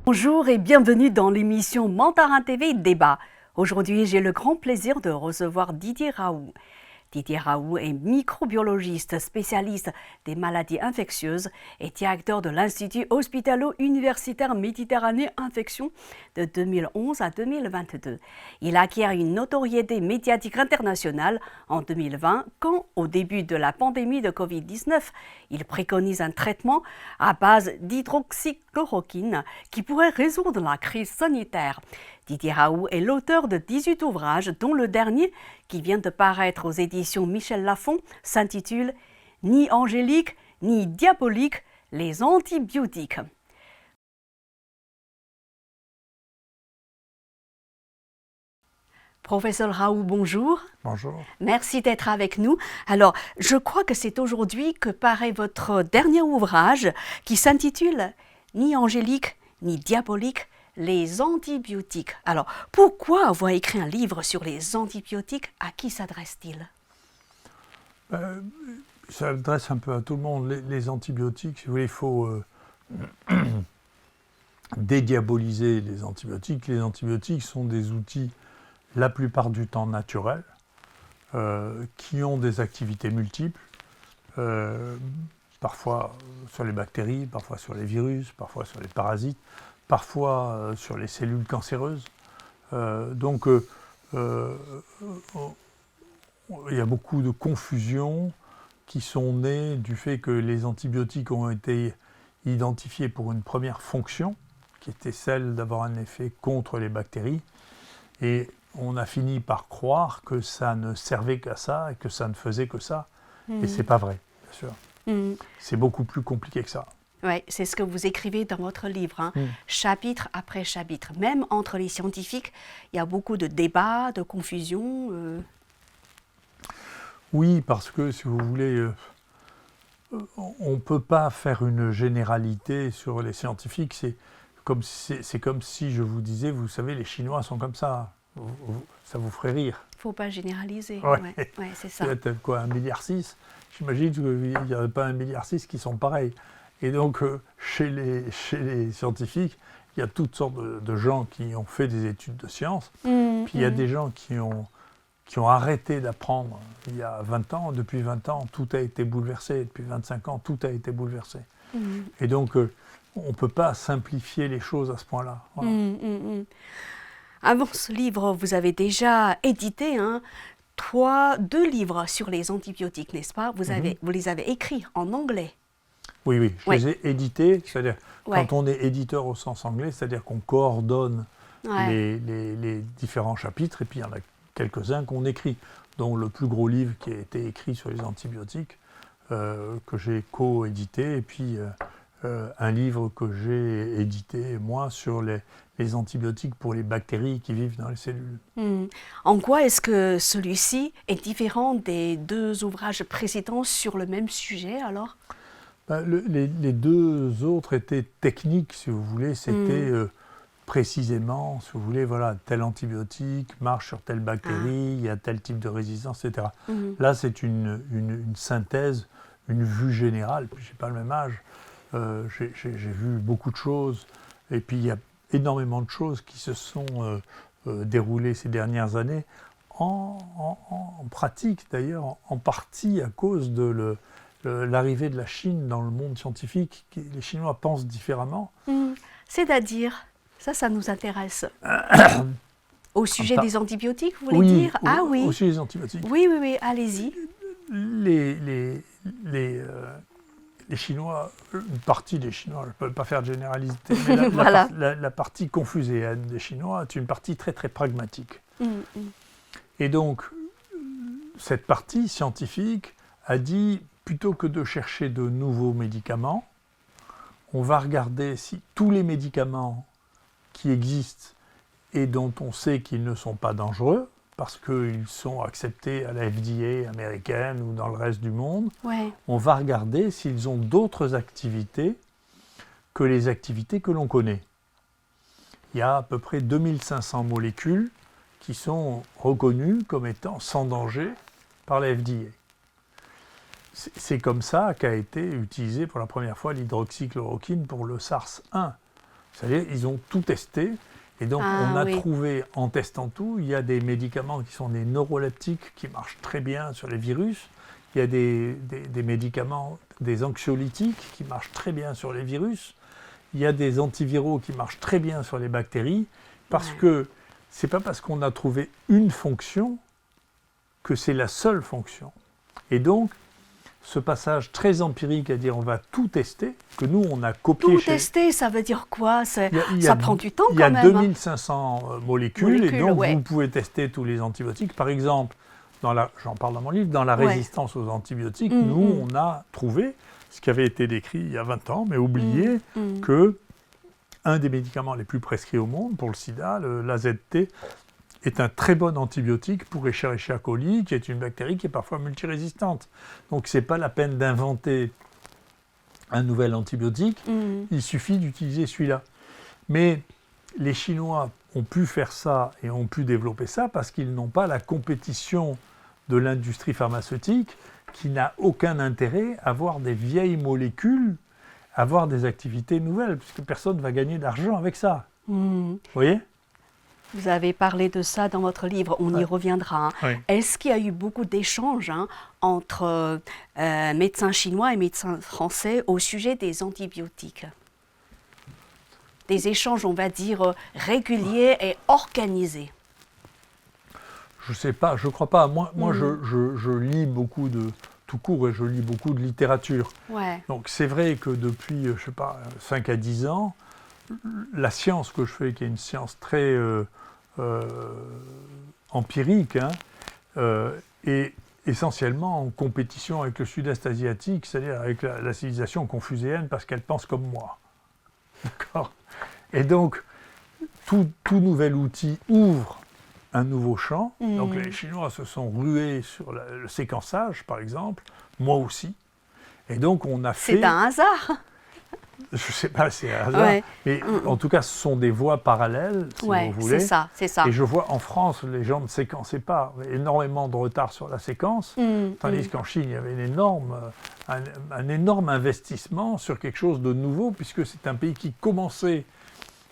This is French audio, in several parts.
Bonjour et bienvenue dans l'émission Mandarin TV Débat. Aujourd'hui, j'ai le grand plaisir de recevoir Didier Raoult. Didier Raoult est microbiologiste spécialiste des maladies infectieuses et directeur de l'Institut hospitalo-universitaire Méditerranée Infection de 2011 à 2022. Il acquiert une notoriété médiatique internationale en 2020 quand, au début de la pandémie de Covid-19, il préconise un traitement à base d'hydroxychloroquine qui pourrait résoudre la crise sanitaire. Didier Raoult est l'auteur de 18 ouvrages, dont le dernier, qui vient de paraître aux éditions Michel Lafon, s'intitule « Ni angélique, ni diabolique, les antibiotiques ». Professeur Raoult, bonjour. Bonjour. Merci d'être avec nous. Alors, je crois que c'est aujourd'hui que paraît votre dernier ouvrage qui s'intitule « Ni angélique, ni diabolique, les antibiotiques ». Alors, pourquoi avoir écrit un livre sur les antibiotiques? À qui s'adresse-t-il? Ça s'adresse un peu à tout le monde. Les antibiotiques, si vous voulez, il faut dédiaboliser les antibiotiques. Les antibiotiques sont des outils, la plupart du temps naturels, qui ont des activités multiples, parfois sur les bactéries, parfois sur les virus, parfois sur les parasites, parfois sur les cellules cancéreuses. Donc, il y a beaucoup de confusions qui sont nées du fait que les antibiotiques ont été identifiés pour une première fonction, qui était celle d'avoir un effet contre les bactéries. Et on a fini par croire que ça ne servait qu'à ça et que ça ne faisait que ça. Et ce n'est pas vrai, bien sûr. C'est beaucoup plus compliqué que ça. Oui, c'est ce que vous écrivez dans votre livre, hein, chapitre après chapitre. Même entre les scientifiques, il y a beaucoup de débats, de confusions. Oui, parce que, si vous voulez, on ne peut pas faire une généralité sur les scientifiques. C'est comme si je vous disais, vous savez, les Chinois sont comme ça. Ça vous ferait rire. Il ne faut pas généraliser. Ouais. Ouais, c'est ça. Il y a peut-être quoi, 1,6 milliard? J'imagine qu'il n'y aurait pas 1,6 milliard qui sont pareils. Et donc, chez les scientifiques, il y a toutes sortes de gens qui ont fait des études de sciences. Puis il y a des gens qui ont arrêté d'apprendre il y a 20 ans. Depuis 20 ans, tout a été bouleversé. Depuis 25 ans, tout a été bouleversé. Et donc, on ne peut pas simplifier les choses à ce point-là. Voilà. Avant ce livre, vous avez déjà édité deux livres sur les antibiotiques, n'est-ce pas? Vous les avez écrits en anglais. Oui, je les ai édités, c'est-à-dire quand on est éditeur au sens anglais, c'est-à-dire qu'on coordonne les différents chapitres, et puis il y en a quelques-uns qu'on écrit, dont le plus gros livre qui a été écrit sur les antibiotiques, que j'ai co-édité, et puis un livre que j'ai édité, moi, sur les antibiotiques pour les bactéries qui vivent dans les cellules. En quoi est-ce que celui-ci est différent des deux ouvrages précédents sur le même sujet, alors? Les deux autres étaient techniques, si vous voulez. C'était précisément, si vous voulez, voilà, tel antibiotique marche sur telle bactérie, il y a tel type de résistance, etc. Là, c'est une synthèse, une vue générale. Puis, je n'ai pas le même âge. J'ai vu beaucoup de choses. Et puis, il y a énormément de choses qui se sont déroulées ces dernières années, en pratique d'ailleurs, en partie à cause de l'arrivée de la Chine dans le monde scientifique. Les Chinois pensent différemment. C'est-à-dire, ça nous intéresse. Au sujet des antibiotiques, vous voulez dire? Au sujet des antibiotiques. Oui, allez-y. Les Chinois, une partie des Chinois, je ne peux pas faire de généralité, mais la partie confuséenne des Chinois est une partie très très pragmatique. Et donc, cette partie scientifique a dit, plutôt que de chercher de nouveaux médicaments, on va regarder si tous les médicaments qui existent et dont on sait qu'ils ne sont pas dangereux, parce qu'ils sont acceptés à la FDA américaine ou dans le reste du monde, on va regarder s'ils ont d'autres activités que les activités que l'on connaît. Il y a à peu près 2500 molécules qui sont reconnues comme étant sans danger par la FDA. C'est comme ça qu'a été utilisé pour la première fois l'hydroxychloroquine pour le SARS-1. C'est-à-dire ils ont tout testé. Et donc, on a trouvé, en testant tout, il y a des médicaments qui sont des neuroleptiques qui marchent très bien sur les virus. Il y a des médicaments, des anxiolytiques qui marchent très bien sur les virus. Il y a des antiviraux qui marchent très bien sur les bactéries. Parce que ce n'est pas parce qu'on a trouvé une fonction que c'est la seule fonction. Et donc, ce passage très empirique à dire on va tout tester, que nous on a copié. Tout tester, ça veut dire quoi? Ça prend du temps quand même. Il y a 2500 molécules et donc vous pouvez tester tous les antibiotiques. Par exemple, j'en parle dans mon livre, dans la résistance aux antibiotiques, nous on a trouvé ce qui avait été décrit il y a 20 ans, mais oublié que un des médicaments les plus prescrits au monde pour le sida, l'AZT, est un très bon antibiotique pour Escherichia coli, qui est une bactérie qui est parfois multirésistante. Donc ce n'est pas la peine d'inventer un nouvel antibiotique, il suffit d'utiliser celui-là. Mais les Chinois ont pu faire ça et ont pu développer ça parce qu'ils n'ont pas la compétition de l'industrie pharmaceutique qui n'a aucun intérêt à avoir des vieilles molécules, à avoir des activités nouvelles, puisque personne ne va gagner d'argent avec ça. Vous voyez ? Vous avez parlé de ça dans votre livre, on y reviendra. Oui. Est-ce qu'il y a eu beaucoup d'échanges entre médecins chinois et médecins français au sujet des antibiotiques? Des échanges, on va dire, réguliers et organisés? Je ne sais pas, je ne crois pas. Moi je lis beaucoup tout court et je lis beaucoup de littérature. Ouais. Donc c'est vrai que depuis, je ne sais pas, 5 à 10 ans, la science que je fais, qui est une science très empirique, est essentiellement en compétition avec le sud-est asiatique, c'est-à-dire avec la civilisation confucéenne, parce qu'elle pense comme moi. D'accord ? Et donc, tout nouvel outil ouvre un nouveau champ. Donc les Chinois se sont rués sur le séquençage, par exemple, moi aussi. Et donc on a fait... C'est un hasard. Je ne sais pas si c'est un hasard, mais en tout cas, ce sont des voies parallèles, si vous voulez. C'est ça. Et je vois en France, les gens ne séquençaient pas, il y avait énormément de retard sur la séquence, tandis qu'en Chine, il y avait un énorme investissement sur quelque chose de nouveau, puisque c'est un pays qui commençait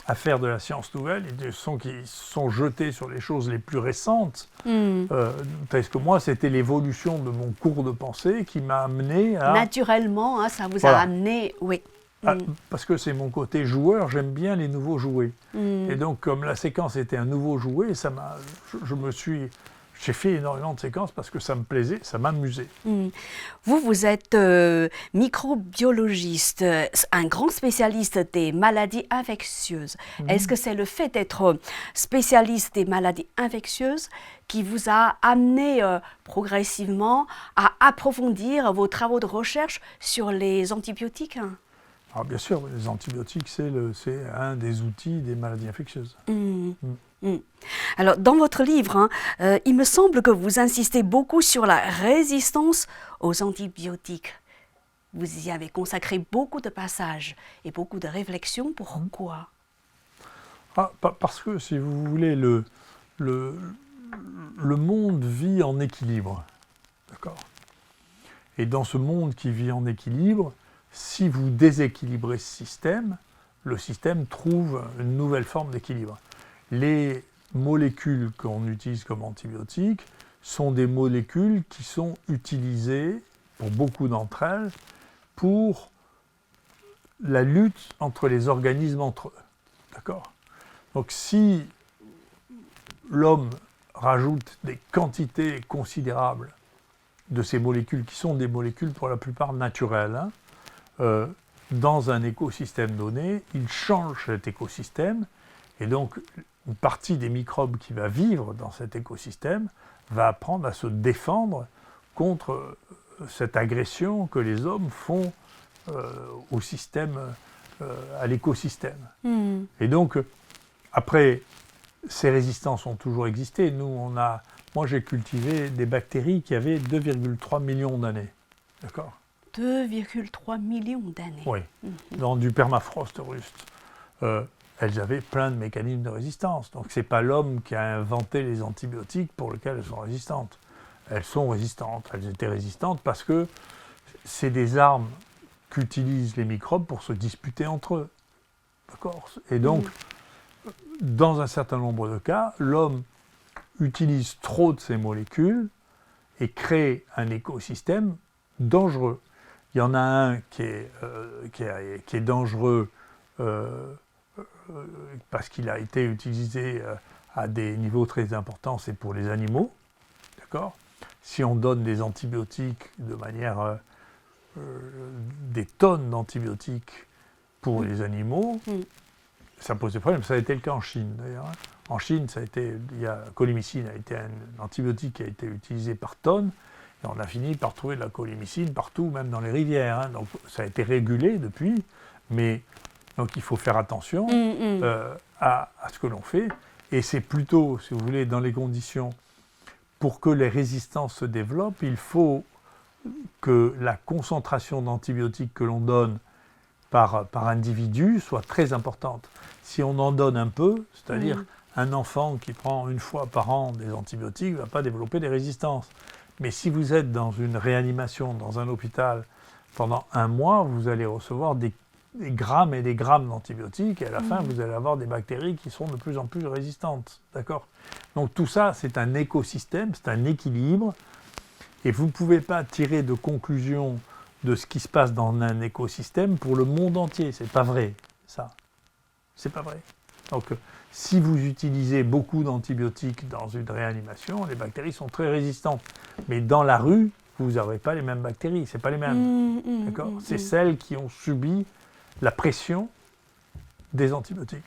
à faire de la science nouvelle, et qui sont jetés sur les choses les plus récentes. Tandis que moi, c'était l'évolution de mon cours de pensée qui m'a amené à... Naturellement, ça vous a amené... Oui. Parce que c'est mon côté joueur, j'aime bien les nouveaux jouets. Et donc, comme la séquence était un nouveau jouet, j'ai fait énormément de séquences parce que ça me plaisait, ça m'amusait. Vous êtes microbiologiste, un grand spécialiste des maladies infectieuses. Est-ce que c'est le fait d'être spécialiste des maladies infectieuses qui vous a amené progressivement à approfondir vos travaux de recherche sur les antibiotiques ? Alors bien sûr, les antibiotiques, c'est un des outils des maladies infectieuses. Alors, dans votre livre, il me semble que vous insistez beaucoup sur la résistance aux antibiotiques. Vous y avez consacré beaucoup de passages et beaucoup de réflexions. Pourquoi ? Parce que, si vous voulez, le monde vit en équilibre. D'accord ? Et dans ce monde qui vit en équilibre, si vous déséquilibrez ce système, le système trouve une nouvelle forme d'équilibre. Les molécules qu'on utilise comme antibiotiques sont des molécules qui sont utilisées, pour beaucoup d'entre elles, pour la lutte entre les organismes entre eux. D'accord ? Donc si l'homme rajoute des quantités considérables de ces molécules, qui sont des molécules pour la plupart naturelles, dans un écosystème donné, il change cet écosystème, et donc une partie des microbes qui va vivre dans cet écosystème va apprendre à se défendre contre cette agression que les hommes font au système, à l'écosystème. Et donc, après, ces résistances ont toujours existé. Moi, j'ai cultivé des bactéries qui avaient 2,3 millions d'années. D'accord ? 2,3 millions d'années. Oui, dans du permafrost russe. Elles avaient plein de mécanismes de résistance. Donc ce n'est pas l'homme qui a inventé les antibiotiques pour lesquels elles sont résistantes. Elles sont résistantes. Elles étaient résistantes parce que c'est des armes qu'utilisent les microbes pour se disputer entre eux. Vous D'accord ? Et donc, dans un certain nombre de cas, l'homme utilise trop de ces molécules et crée un écosystème dangereux. Il y en a un qui est dangereux parce qu'il a été utilisé à des niveaux très importants, c'est pour les animaux. D'accord ? Si on donne des antibiotiques de manière... des tonnes d'antibiotiques pour les animaux, ça pose des problèmes. Ça a été le cas en Chine, d'ailleurs. En Chine, colimicine a été un antibiotique qui a été utilisé par tonnes, et on a fini par trouver de la colimicine partout, même dans les rivières. Hein. Donc ça a été régulé depuis, mais donc il faut faire attention à ce que l'on fait. Et c'est plutôt, si vous voulez, dans les conditions, pour que les résistances se développent, il faut que la concentration d'antibiotiques que l'on donne par individu soit très importante. Si on en donne un peu, c'est-à-dire un enfant qui prend une fois par an des antibiotiques ne va pas développer des résistances. Mais si vous êtes dans une réanimation, dans un hôpital, pendant un mois, vous allez recevoir des grammes et des grammes d'antibiotiques, et à la fin, vous allez avoir des bactéries qui seront de plus en plus résistantes. D'accord ? Donc tout ça, c'est un écosystème, c'est un équilibre, et vous ne pouvez pas tirer de conclusion de ce qui se passe dans un écosystème pour le monde entier. C'est pas vrai, ça. C'est pas vrai. Donc, si vous utilisez beaucoup d'antibiotiques dans une réanimation, les bactéries sont très résistantes. Mais dans la rue, vous n'aurez pas les mêmes bactéries. C'est pas les mêmes. D'accord ? C'est celles qui ont subi la pression des antibiotiques.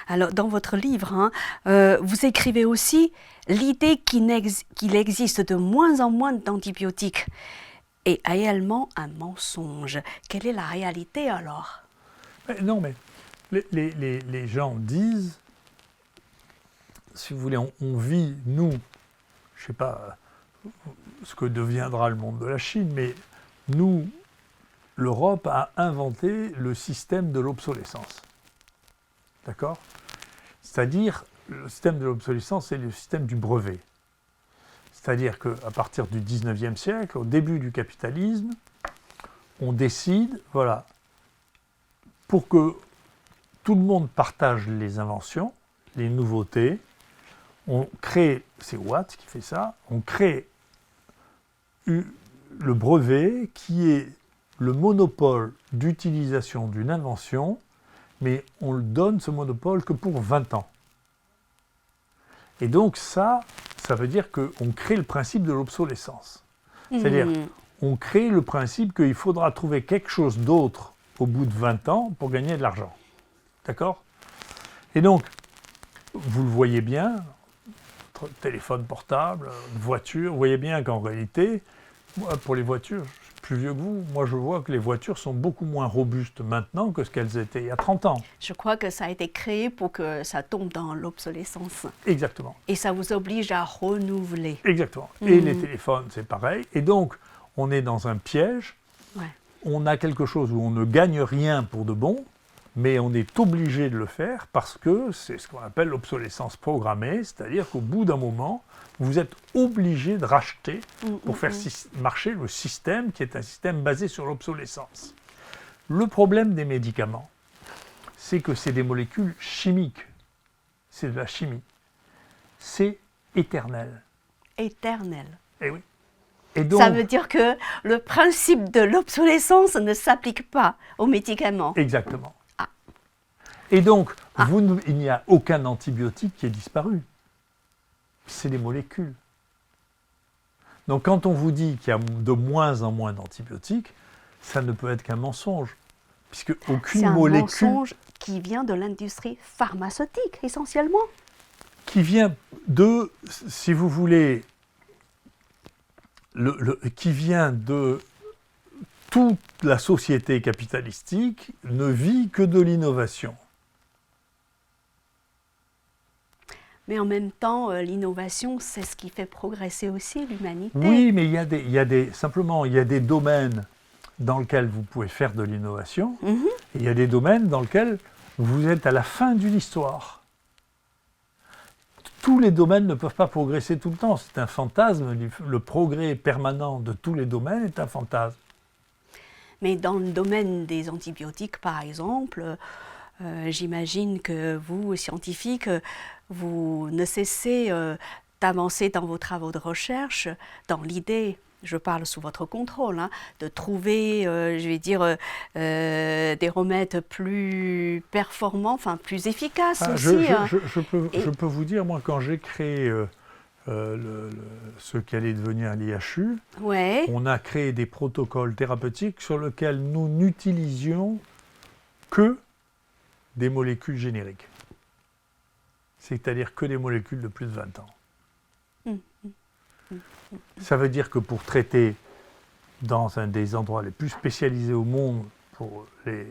Alors, dans votre livre, vous écrivez aussi l'idée qu'il existe de moins en moins d'antibiotiques est réellement un mensonge. Quelle est la réalité alors ? Non, mais les gens disent, si vous voulez, on vit, nous, je ne sais pas ce que deviendra le monde de la Chine, mais nous, l'Europe a inventé le système de l'obsolescence. D'accord ? C'est-à-dire, le système de l'obsolescence, c'est le système du brevet. C'est-à-dire qu'à partir du 19e siècle, au début du capitalisme, on décide, voilà, pour que tout le monde partage les inventions, les nouveautés, on crée, c'est Watt qui fait ça, on crée le brevet qui est le monopole d'utilisation d'une invention, mais on le donne ce monopole que pour 20 ans. Et donc ça veut dire qu'on crée le principe de l'obsolescence. C'est-à-dire, on crée le principe qu'il faudra trouver quelque chose d'autre au bout de 20 ans pour gagner de l'argent. D'accord ? Et donc, vous le voyez bien, votre téléphone portable, voiture, vous voyez bien qu'en réalité, moi, pour les voitures, je suis plus vieux que vous, moi je vois que les voitures sont beaucoup moins robustes maintenant que ce qu'elles étaient il y a 30 ans. Je crois que ça a été créé pour que ça tombe dans l'obsolescence. Exactement. Et ça vous oblige à renouveler. Exactement. Et les téléphones, c'est pareil. Et donc, on est dans un piège. Ouais. On a quelque chose où on ne gagne rien pour de bon, mais on est obligé de le faire parce que c'est ce qu'on appelle l'obsolescence programmée, c'est-à-dire qu'au bout d'un moment, vous êtes obligé de racheter pour faire marcher le système qui est un système basé sur l'obsolescence. Le problème des médicaments, c'est que c'est des molécules chimiques. C'est de la chimie. C'est éternel. Éternel. Eh oui. Et donc, ça veut dire que le principe de l'obsolescence ne s'applique pas aux médicaments. Exactement. Et donc, il n'y a aucun antibiotique qui est disparu. C'est des molécules. Donc, quand on vous dit qu'il y a de moins en moins d'antibiotiques, ça ne peut être qu'un mensonge. Puisque aucune molécule... C'est un mensonge qui vient de l'industrie pharmaceutique, essentiellement. Qui vient de, si vous voulez, qui vient de toute la société capitalistique, ne vit que de l'innovation. Mais en même temps, l'innovation, c'est ce qui fait progresser aussi l'humanité. Oui, mais il y a des domaines dans lesquels vous pouvez faire de l'innovation, et il y a des domaines dans lesquels vous êtes à la fin d'une histoire. Tous les domaines ne peuvent pas progresser tout le temps, c'est un fantasme. Le progrès permanent de tous les domaines est un fantasme. Mais dans le domaine des antibiotiques, par exemple, j'imagine que vous, scientifiques, vous ne cessez d'avancer dans vos travaux de recherche, dans l'idée, je parle sous votre contrôle, hein, de trouver, je vais dire, des remèdes plus performants, enfin plus efficaces aussi. Je peux vous dire, moi, quand j'ai créé ce qu'allait devenir l'IHU, ouais. On a créé des protocoles thérapeutiques sur lesquels nous n'utilisions que des molécules génériques. C'est-à-dire que des molécules de plus de 20 ans. Ça veut dire que pour traiter dans un des endroits les plus spécialisés au monde pour les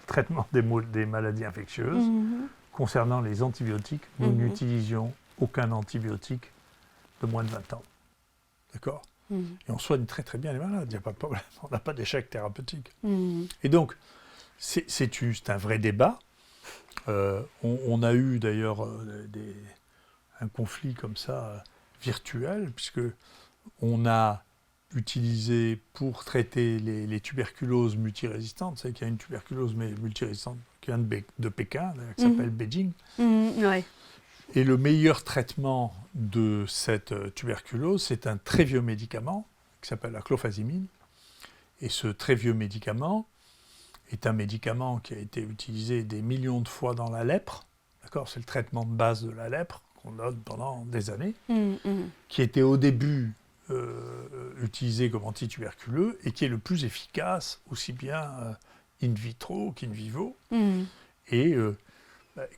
traitements des maladies infectieuses, concernant les antibiotiques, nous n'utilisions aucun antibiotique de moins de 20 ans. D'accord ? Et on soigne très très bien les malades, il n'y a pas de problème, on n'a pas d'échec thérapeutique. Et donc, c'est un vrai débat. On a eu d'ailleurs un conflit comme ça virtuel, puisque on a utilisé pour traiter les tuberculoses multirésistantes, c'est qu'il y a une tuberculose multirésistante qui vient de Pékin, qui s'appelle Beijing. Ouais. Et le meilleur traitement de cette tuberculose, c'est un très vieux médicament qui s'appelle la clofazimine. Et ce très vieux médicament est un médicament qui a été utilisé des millions de fois dans la lèpre. D'accord ? C'est le traitement de base de la lèpre qu'on donne pendant des années, qui était au début utilisé comme antituberculeux et qui est le plus efficace, aussi bien in vitro qu'in vivo. Et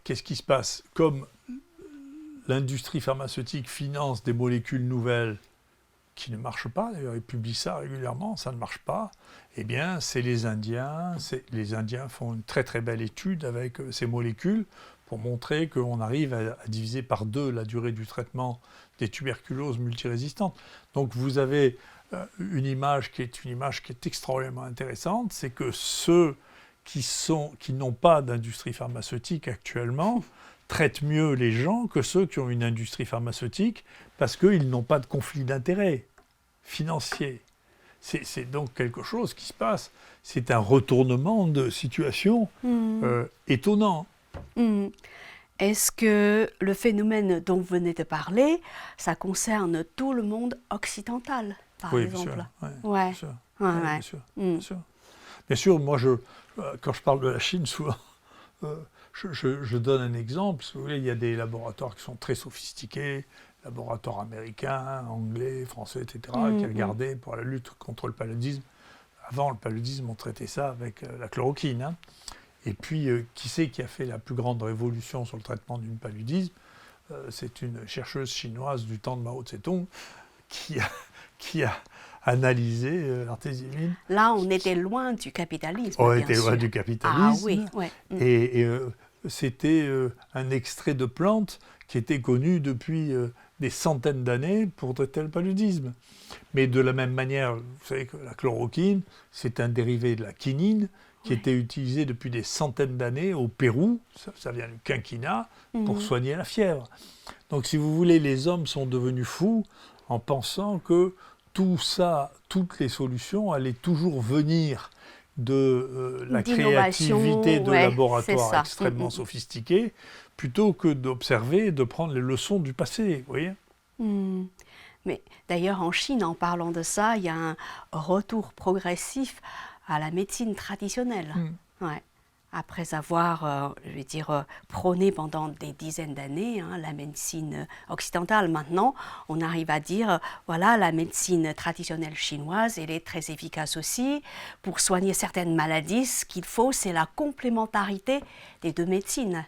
qu'est-ce qui se passe ? Comme l'industrie pharmaceutique finance des molécules nouvelles qui ne marchent pas, d'ailleurs ils publient ça régulièrement, ça ne marche pas, eh bien c'est les Indiens font une très très belle étude avec ces molécules pour montrer qu'on arrive à diviser par 2 la durée du traitement des tuberculoses multirésistantes. Donc vous avez une image qui est extraordinairement intéressante, c'est que ceux qui n'ont pas d'industrie pharmaceutique actuellement traitent mieux les gens que ceux qui ont une industrie pharmaceutique parce qu'ils n'ont pas de conflit d'intérêts financier. C'est donc quelque chose qui se passe. C'est un retournement de situation étonnant. Est-ce que le phénomène dont vous venez de parler, ça concerne tout le monde occidental, par exemple ? Bien sûr. Bien sûr. Bien sûr, moi, quand je parle de la Chine, souvent, je donne un exemple. Si vous voulez, il y a des laboratoires qui sont très sophistiqués, laboratoires américains, anglais, français, etc., qui regardaient pour la lutte contre le paludisme. Avant, le paludisme, on traitait ça avec la chloroquine. Hein. Et puis, qui c'est qui a fait la plus grande révolution sur le traitement du paludisme ? C'est une chercheuse chinoise du temps de Mao Tse-tung qui a analysé l'artésimine. Là, on était loin du capitalisme. On était loin du capitalisme. Ah oui, ouais. Et c'était un extrait de plante qui était connu depuis des centaines d'années pour traiter le paludisme. Mais de la même manière, vous savez que la chloroquine, c'est un dérivé de la quinine qui était utilisé depuis des centaines d'années au Pérou, ça vient du quinquina, pour soigner la fièvre. Donc si vous voulez, les hommes sont devenus fous en pensant que tout ça, toutes les solutions allaient toujours venir de la créativité de laboratoires extrêmement sophistiqués, plutôt que d'observer et de prendre les leçons du passé, vous voyez. Mais d'ailleurs, en Chine, en parlant de ça, il y a un retour progressif à la médecine traditionnelle. Ouais. Après avoir, prôné pendant des dizaines d'années la médecine occidentale, maintenant, on arrive à dire, voilà, la médecine traditionnelle chinoise, elle est très efficace aussi. Pour soigner certaines maladies, ce qu'il faut, c'est la complémentarité des 2 médecines.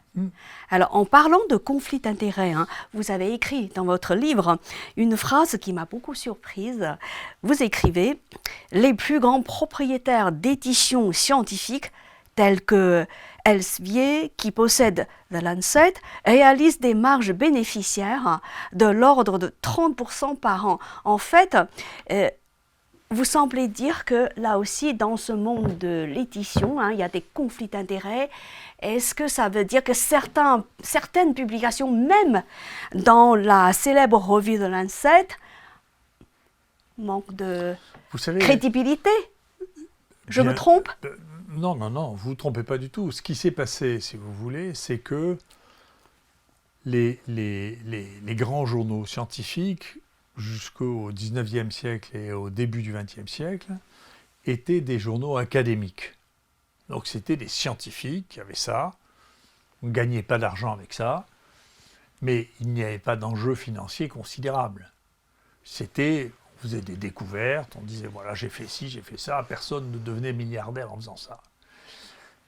Alors, en parlant de conflit d'intérêts, vous avez écrit dans votre livre une phrase qui m'a beaucoup surprise. Vous écrivez « Les plus grands propriétaires d'éditions scientifiques tels que Elsevier, qui possède The Lancet, réalisent des marges bénéficiaires de l'ordre de 30% par an. » En fait, vous semblez dire que là aussi, dans ce monde de l'édition, il y a des conflits d'intérêts. Est-ce que ça veut dire que certaines publications, même dans la célèbre revue The Lancet, manquent de crédibilité ? Je me trompe? Non, vous ne vous trompez pas du tout. Ce qui s'est passé, si vous voulez, c'est que les grands journaux scientifiques, jusqu'au 19e siècle et au début du 20e siècle, étaient des journaux académiques. Donc c'était des scientifiques qui avaient ça, on ne gagnait pas d'argent avec ça, mais il n'y avait pas d'enjeu financier considérable. C'était, on faisait des découvertes, on disait voilà j'ai fait ci, j'ai fait ça, personne ne devenait milliardaire en faisant ça.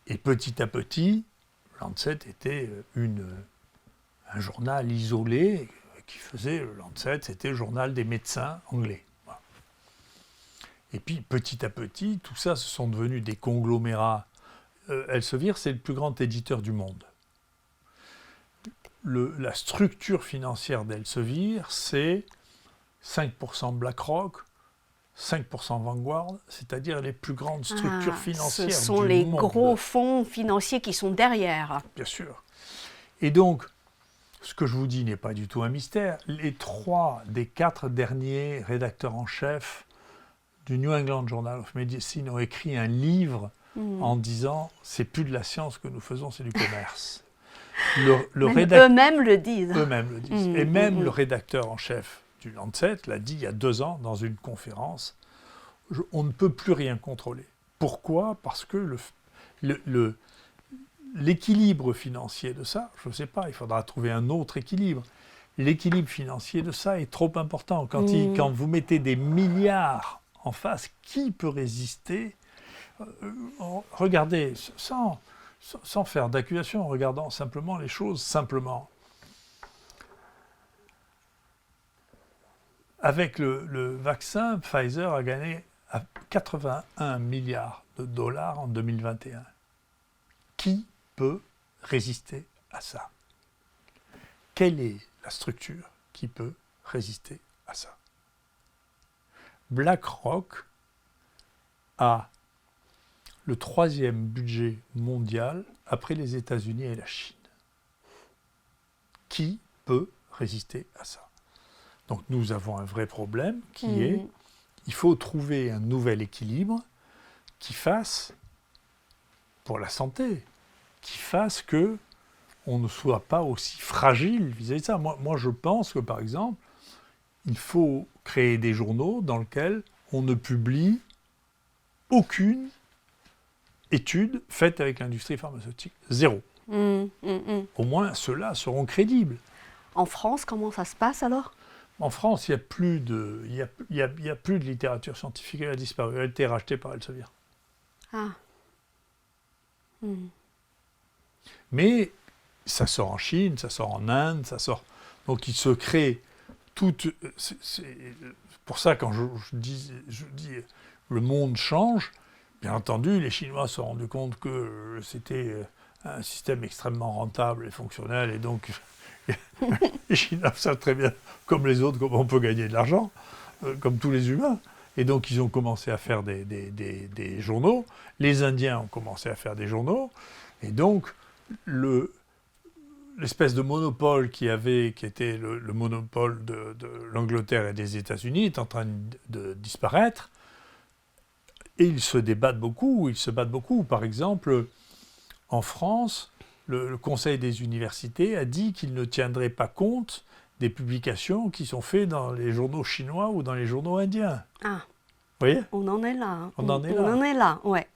Et petit à petit, Lancet était un journal isolé qui faisait, le Lancet, c'était le journal des médecins anglais. Voilà. Et puis petit à petit, tout ça, ce sont devenus des conglomérats. Elsevier, c'est le plus grand éditeur du monde. La structure financière d'Elsevier, c'est 5% BlackRock, 5% Vanguard, c'est-à-dire les plus grandes structures financières du monde. Ce sont les gros fonds financiers qui sont derrière. Bien sûr. Et donc, ce que je vous dis n'est pas du tout un mystère. Les 3 des 4 derniers rédacteurs en chef du New England Journal of Medicine ont écrit un livre en disant « c'est plus de la science que nous faisons, c'est du commerce ». Eux-mêmes le disent. Eux-mêmes le disent. Et même le rédacteur en chef du Lancet l'a dit il y a 2 ans dans une conférence, on ne peut plus rien contrôler. Pourquoi ? Parce que l'équilibre financier de ça, je ne sais pas, il faudra trouver un autre équilibre. L'équilibre financier de ça est trop important. Quand vous mettez des milliards en face, qui peut résister ? Regardez, sans faire d'accusation, en regardant simplement les choses simplement. Avec le vaccin, Pfizer a gagné 81 milliards de dollars en 2021. Qui peut résister à ça ? Quelle est la structure qui peut résister à ça ? BlackRock a le 3e budget mondial après les États-Unis et la Chine. Qui peut résister à ça ? Donc nous avons un vrai problème qui est, il faut trouver un nouvel équilibre qui fasse, pour la santé, qui fasse que on ne soit pas aussi fragile vis-à-vis de ça. Moi, je pense que, par exemple, il faut créer des journaux dans lesquels on ne publie aucune étude faite avec l'industrie pharmaceutique. Zéro. Au moins, ceux-là seront crédibles. En France, comment ça se passe alors ? En France, il n'y a plus de littérature scientifique, elle a disparu. Elle a été rachetée par Elsevier. Mais ça sort en Chine, ça sort en Inde, ça sort... Donc il se crée toute... C'est pour ça, quand je dis le monde change, bien entendu, les Chinois se sont rendus compte que c'était un système extrêmement rentable et fonctionnel, et donc les Chinois savent très bien, comme les autres, comment on peut gagner de l'argent, comme tous les humains. Et donc ils ont commencé à faire des journaux, les Indiens ont commencé à faire des journaux, et donc l'espèce de monopole qui était le monopole de l'Angleterre et des États-Unis est en train de disparaître. Et ils se battent beaucoup. Par exemple, en France, le Conseil des universités a dit qu'il ne tiendrait pas compte des publications qui sont faites dans les journaux chinois ou dans les journaux indiens. Ah, vous voyez ? on en est là. On en est là, ouais.